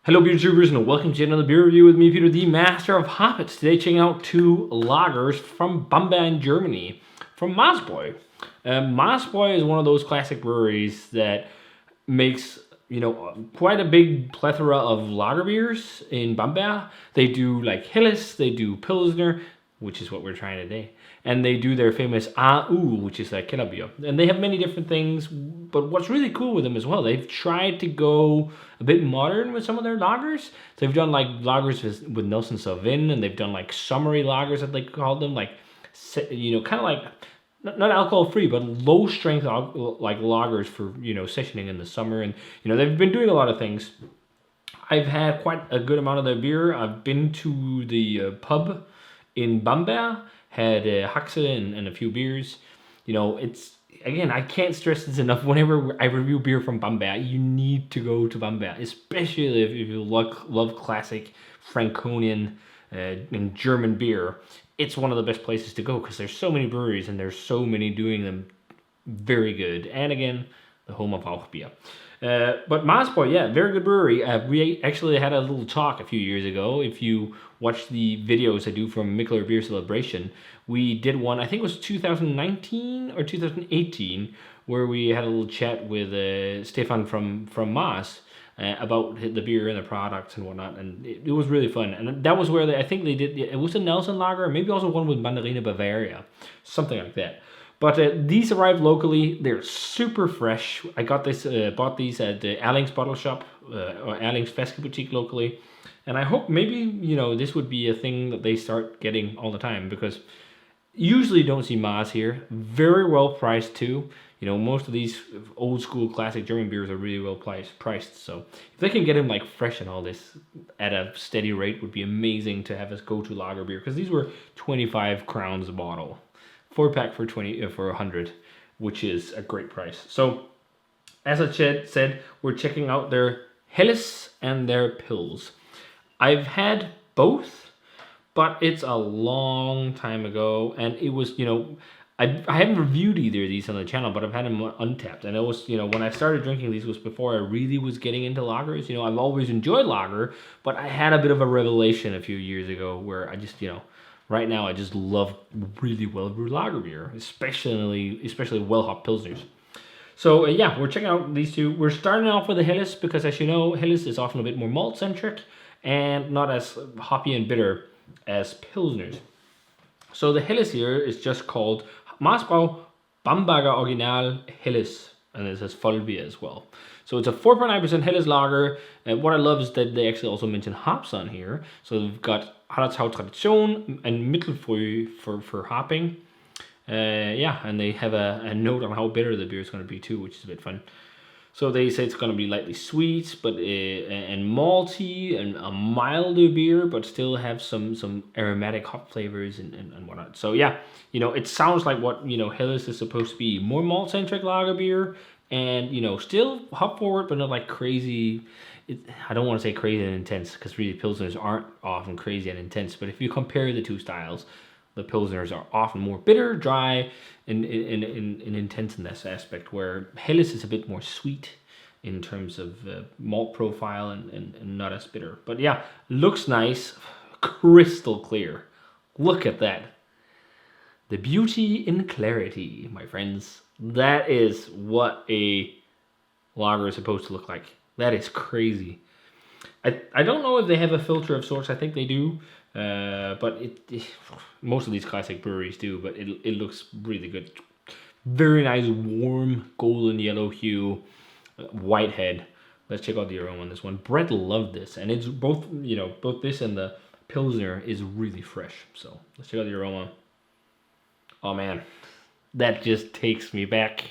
Hello beer tubers and welcome to another beer review with me, Peter, the master of hoppets. Today checking out two lagers from Bamberg, Germany, from Mahrs Bräu. Mahrs Bräu is one of those classic breweries that makes, quite a big plethora of lager beers in Bamberg. They do like Helles, they do Pilsner, which is what we're trying today. And they do their famous AU, which is a Kellerbier. And they have many different things, but what's really cool with them as well, they've tried to go a bit modern with some of their lagers. So they've done like lagers with Nelson Sauvin, and they've done like summery lagers that they call them, like, kind of like, not alcohol free, but low strength like lagers for, sessioning in the summer. And, they've been doing a lot of things. I've had quite a good amount of their beer. I've been to the pub in Bamberg, had Haxe and a few beers. It's, again, I can't stress this enough. Whenever I review beer from Bamberg, you need to go to Bamberg, especially if you love classic Franconian and German beer. It's one of the best places to go because there's so many breweries and there's so many doing them very good. And again, the home of Rauchbier. But Mahrs Bräu, yeah, very good brewery. We actually had a little talk a few years ago. If you watch the videos I do from Mikkeler Beer Celebration, we did one, I think it was 2019 or 2018, where we had a little chat with Stefan from Mahrs about the beer and the products and whatnot, and it was really fun. And that was where I think they did, it was a Nelson Lager, maybe also one with Mandarine Bavaria, something like that. But these arrived locally. They're super fresh. I bought these at the Erling's Bottle Shop or Erling's Fäske Boutique locally. And I hope maybe, this would be a thing that they start getting all the time, because usually don't see Mahrs here. Very well priced too. Most of these old school classic German beers are really well priced. So if they can get them like fresh and all this at a steady rate, would be amazing to have as go-to lager beer, because these were 25 crowns a bottle. 4-pack for 100, which is a great price. So, as I said, we're checking out their Helles and their Pils. I've had both, but it's a long time ago, and it was, I haven't reviewed either of these on the channel, but I've had them untapped. And it was, when I started drinking these was before I really was getting into lagers. I've always enjoyed lager, but I had a bit of a revelation a few years ago where I just, right now, I just love really well-brewed lager beer, especially well-hopped pilsners. So yeah, we're checking out these two. We're starting off with the Helles because, as you know, Helles is often a bit more malt-centric and not as hoppy and bitter as pilsners. So the Helles here is just called Mahrs Bräu Bamberger Original Helles, and it says Vollbier as well. So it's a 4.9% Helles lager, and what I love is that they actually also mention hops on here. So they've got Hartshau Tradition and Mittelfrüh for hopping. And they have a note on how bitter the beer is going to be too, which is a bit fun. So they say it's going to be lightly sweet, but and malty and a milder beer, but still have some aromatic hop flavors and whatnot. So yeah, it sounds like what Helles is supposed to be, more malt centric lager beer, and still hop forward, but not like crazy. I don't want to say crazy and intense, because really pilsners aren't often crazy and intense. But if you compare the two styles, the pilsners are often more bitter, dry, and intense in this aspect, where Helles is a bit more sweet in terms of malt profile and not as bitter. But yeah, looks nice, crystal clear. Look at that. The beauty in clarity, my friends. That is what a lager is supposed to look like. That is crazy. I don't know if they have a filter of sorts. I think they do. But most of these classic breweries do, but it looks really good. Very nice, warm, golden yellow hue, white head. Let's check out the aroma on this one. Brett loved this, and it's both this and the Pilsner is really fresh. So let's check out the aroma. Oh man, that just takes me back.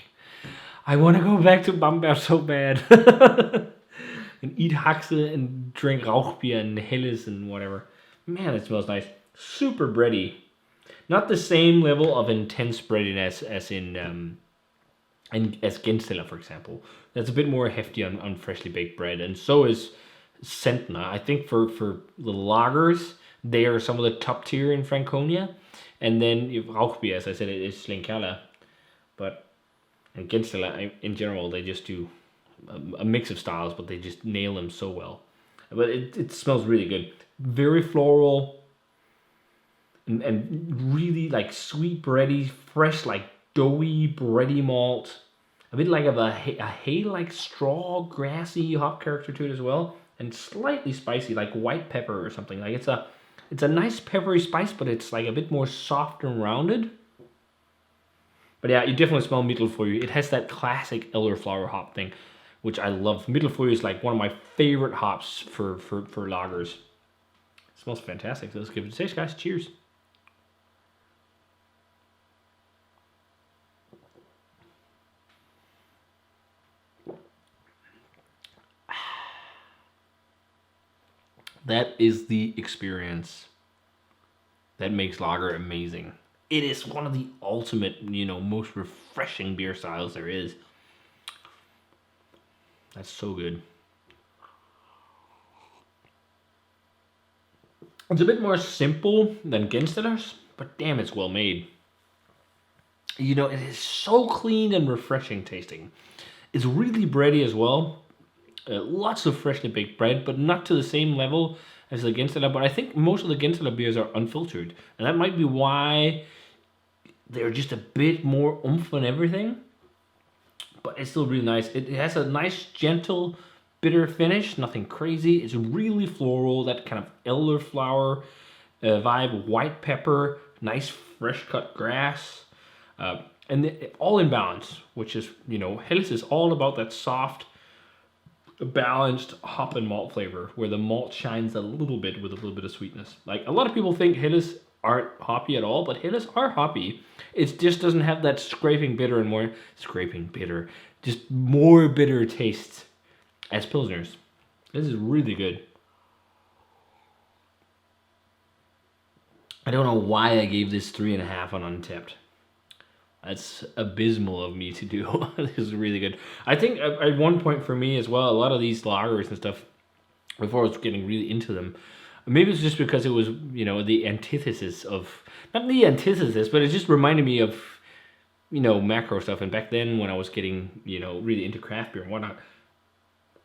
I want to go back to Bamberg so bad. And eat Haxe and drink Rauchbier and Helles and whatever. Man, it smells nice. Super bready. Not the same level of intense breadiness as in as Gensteller, for example. That's a bit more hefty on freshly baked bread. And so is Centner. I think for the lagers, they are some of the top tier in Franconia. And then Rauchbier, as I said, it is Schlenkerla. But in Gensteller, in general, they just do a mix of styles, but they just nail them so well. But it smells really good. Very floral and really like sweet bready, fresh like doughy bready malt. A bit like a hay like straw grassy hop character to it as well, and slightly spicy like white pepper or something. Like it's a nice peppery spice, but it's like a bit more soft and rounded. But yeah, you definitely smell Mittelfrüh. It has that classic elderflower hop thing, which I love. Mittelfrüh is like one of my favorite hops for lagers. It smells fantastic. So let's give it a taste, guys. Cheers. That is the experience that makes lager amazing. It is one of the ultimate, most refreshing beer styles there is. That's so good. It's a bit more simple than Genstiller's, but damn, it's well made. It is so clean and refreshing tasting. It's really bready as well. Lots of freshly baked bread, but not to the same level as the Gensler. But I think most of the Gensler beers are unfiltered, and that might be why they're just a bit more oomph and everything. But it's still really nice. It has a nice, gentle, bitter finish. Nothing crazy. It's really floral. That kind of elderflower vibe. White pepper. Nice, fresh cut grass. And all in balance, which is, Helles is all about that soft, balanced hop and malt flavor, where the malt shines a little bit with a little bit of sweetness. Like, a lot of people think Helles aren't hoppy at all, but Helles are hoppy. It just doesn't have that just more bitter taste as Pilsners. This is really good. I don't know why I gave this 3.5 on Untappd. That's abysmal of me to do. This is really good. I think at one point for me as well, a lot of these lagers and stuff, before I was getting really into them, maybe it's just because it was, the antithesis of, not the antithesis, but it just reminded me of, macro stuff. And back then when I was getting, really into craft beer and whatnot,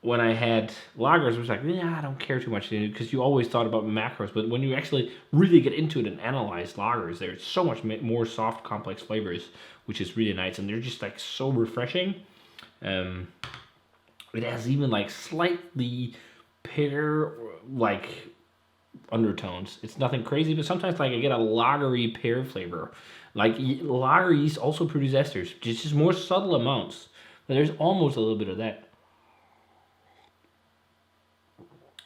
when I had lagers, it was like, I don't care too much, because you always thought about macros. But when you actually really get into it and analyze lagers, there's so much more soft, complex flavors, which is really nice. And they're just like so refreshing. It has even like slightly pear like undertones. It's nothing crazy, but sometimes like I get a lagery pear flavor. Like lager yeast also produce esters, just more subtle amounts. But there's almost a little bit of that.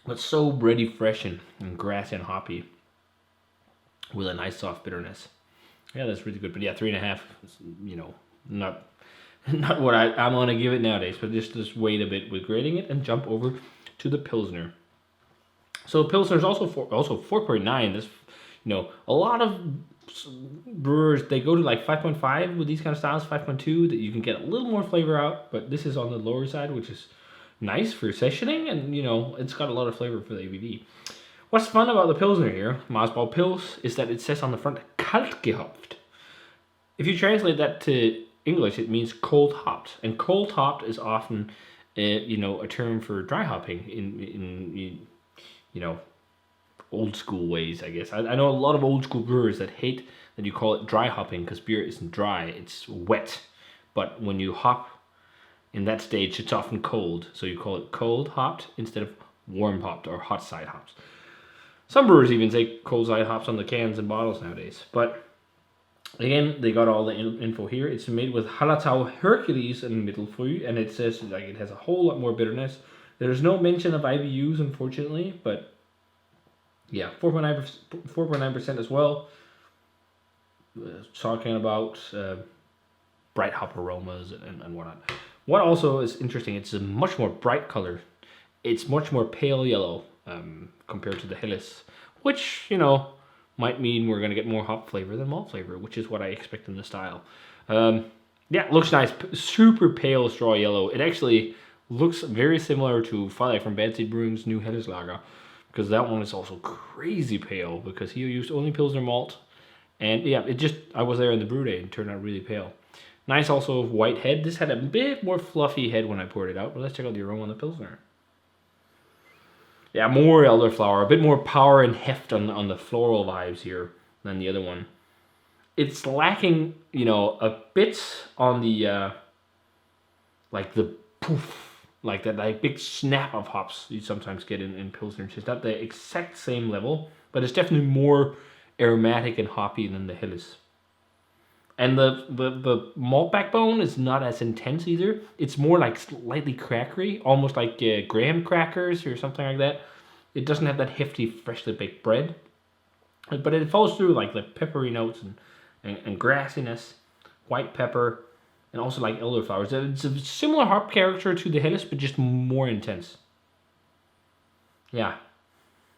But so bready, fresh, and grassy and hoppy, with a nice soft bitterness. Yeah, that's really good. But yeah, 3.5. Not what I'm gonna give it nowadays. But just wait a bit with grading it and jump over to the Pilsner. So Pilsner is also 4.9. This, a lot of brewers, they go to like 5.5 with these kind of styles, 5.2, that you can get a little more flavor out. But this is on the lower side, which is nice for sessioning, and it's got a lot of flavor for the ABV. What's fun about the Pilsner here, Mahrs Bräu Pils, is that it says on the front kalt gehopft. If you translate that to English, it means cold hopped, and cold hopped is often a term for dry hopping in old school ways, I guess. I know a lot of old school brewers that hate that you call it dry hopping, because beer isn't dry, it's wet. But when you hop in that stage, it's often cold, so you call it cold hopped instead of warm hopped or hot side hops. Some brewers even say cold side hops on the cans and bottles nowadays. But again, they got all the info here. It's made with Hallertau Hercules and Mittelfrüh, and it says like it has a whole lot more bitterness. There's no mention of IBUs, unfortunately, but yeah, 4.9% as well. Talking about bright hop aromas and whatnot. What also is interesting, it's a much more bright color. It's much more pale yellow compared to the Helles, which, might mean we're going to get more hop flavor than malt flavor, which is what I expect in the style. Yeah, it looks nice. Super pale straw yellow. It actually looks very similar to Falle from Bad Seed Brewing's new Helles lager, because that one is also crazy pale, because he used only Pilsner malt. And yeah, I was there in the brew day and it turned out really pale. Nice also white head. This had a bit more fluffy head when I poured it out, but let's check out the aroma on the Pilsner. Yeah, more elderflower, a bit more power and heft on the floral vibes here than the other one. It's lacking, a bit on the like the poof, like that like big snap of hops you sometimes get in Pilsner. It's not the exact same level, but it's definitely more aromatic and hoppy than the Helles. And the malt backbone is not as intense either. It's more like slightly crackery, almost like graham crackers or something like that. It doesn't have that hefty, freshly baked bread, but it falls through like the peppery notes and grassiness, white pepper, and also like elderflowers. It's a similar hop character to the Helles, but just more intense. Yeah,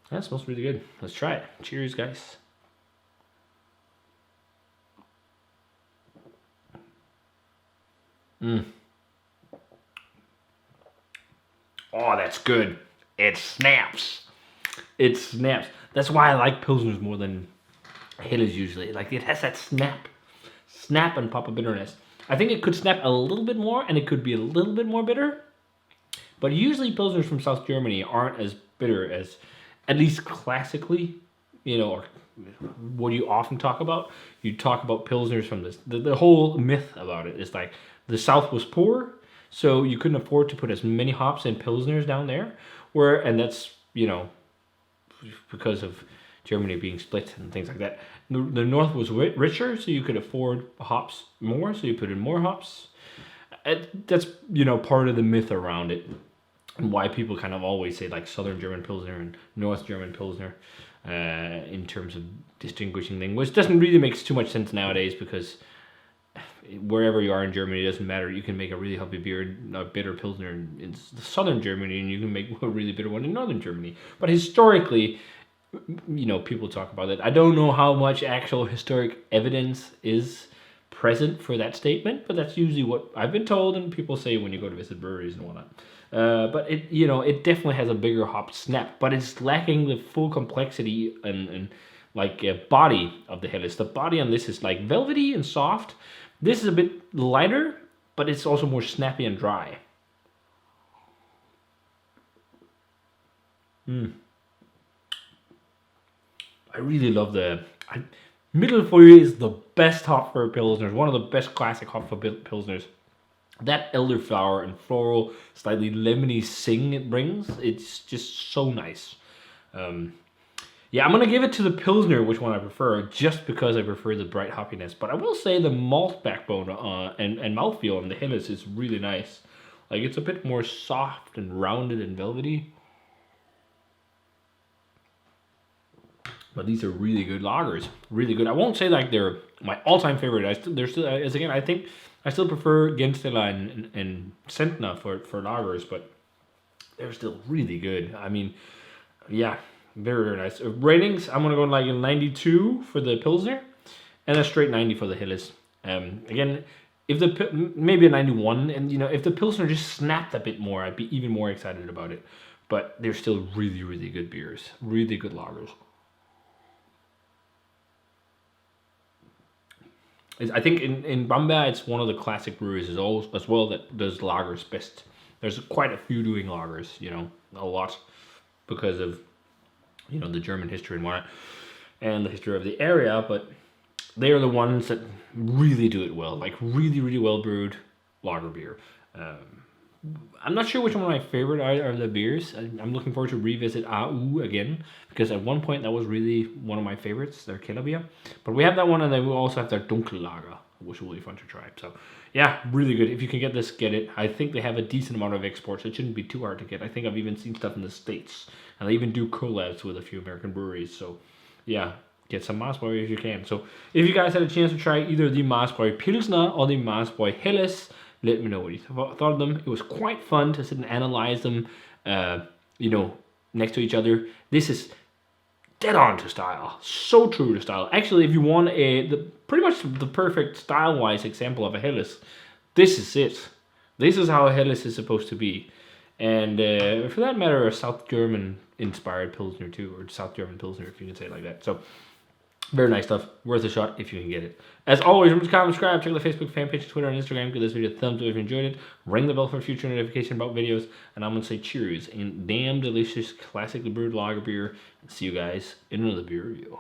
that smells really good. Let's try it. Cheers, guys. Oh, that's good. It snaps. It snaps. That's why I like Pilsners more than Helles usually. Like, it has that snap and pop of bitterness. I think it could snap a little bit more, and it could be a little bit more bitter. But usually Pilsners from South Germany aren't as bitter as, at least classically, or what you often talk about. You talk about Pilsners from this. The whole myth about it is like the South was poor, so you couldn't afford to put as many hops in Pilsners down there. And that's, because of Germany being split and things like that. The North was richer, so you could afford hops more, so you put in more hops. That's, part of the myth around it. And why people kind of always say like Southern German Pilsner and North German Pilsner in terms of distinguishing things, which doesn't really make too much sense nowadays because wherever you are in Germany, it doesn't matter. You can make a really hoppy beer, a bitter Pilsner in Southern Germany, and you can make a really bitter one in Northern Germany. But historically, people talk about it. I don't know how much actual historic evidence is present for that statement, but that's usually what I've been told and people say when you go to visit breweries and whatnot. But it definitely has a bigger hop snap, but it's lacking the full complexity and body of the Helles. The body on this is like velvety and soft. This is a bit lighter, but it's also more snappy and dry. I really love Mittelfeuer is the best hop for Pilsners, one of the best classic hop for Pilsners. That elderflower and floral, slightly lemony zing it brings, it's just so nice. Yeah, I'm going to give it to the Pilsner, which one I prefer, just because I prefer the bright hoppiness. But I will say the malt backbone and mouthfeel on the Helles is really nice. Like, it's a bit more soft and rounded and velvety. But these are really good lagers. Really good. I won't say like they're my all-time favorite. I think I still prefer Gensler and Centner for lagers, but they're still really good. I mean, yeah, very, very nice. Ratings, I'm going to go like a 92 for the Pilsner and a straight 90 for the Helles. Again, maybe a 91, and if the Pilsner just snapped a bit more, I'd be even more excited about it. But they're still really, really good beers. Really good lagers. I think in Bamberg, it's one of the classic breweries as well that does lagers best. There's quite a few doing lagers, a lot because of, the German history and whatnot, and the history of the area, but they are the ones that really do it well, like really, really well brewed lager beer. I'm not sure which one of my favorite are the beers. I'm looking forward to revisit AU again, because at one point that was really one of my favorites, their Kellerbier. But we have that one, and then we also have their Dunkellager, which will be fun to try. So yeah, really good. If you can get this, get it. I think they have a decent amount of exports. It shouldn't be too hard to get. I think I've even seen stuff in the States, and they even do collabs with a few American breweries. So yeah, get some Mahrs Bräu if you can. So if you guys had a chance to try either the Mahrs Bräu Pilsner or the Mahrs Bräu Helles, let me know what you thought of them. It was quite fun to sit and analyze them, next to each other. This is dead on to style. So true to style. Actually, if you want pretty much the perfect style-wise example of a Helles, this is it. This is how a Helles is supposed to be. And for that matter, a South German inspired Pilsner too, or South German Pilsner, if you can say it like that. So Very nice stuff. Worth a shot if you can get it. As always, remember to comment, subscribe, check out the Facebook fan page, Twitter, and Instagram. Give this video a thumbs up if you enjoyed it. Ring the bell for future notification about videos. And I'm going to say cheers and damn delicious classically brewed lager beer. And see you guys in another beer review.